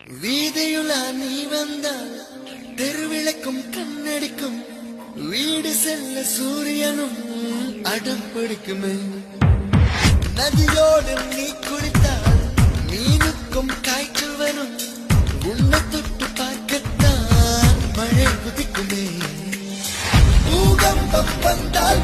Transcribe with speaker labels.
Speaker 1: வீதியுலா நீ வந்தால் தெருவிளக்கும் கண்ணடிக்கும் வீடு செல்ல சூரியனும் அடம் பிடிக்குமே நதியோடு நீ குளித்தால் மீனுக்கும் காய்ச்சல் வரும் உன்னை தொட்டு பார்க்கத்தான் மழை குதிக்குமே பூகம்பம் வந்தால்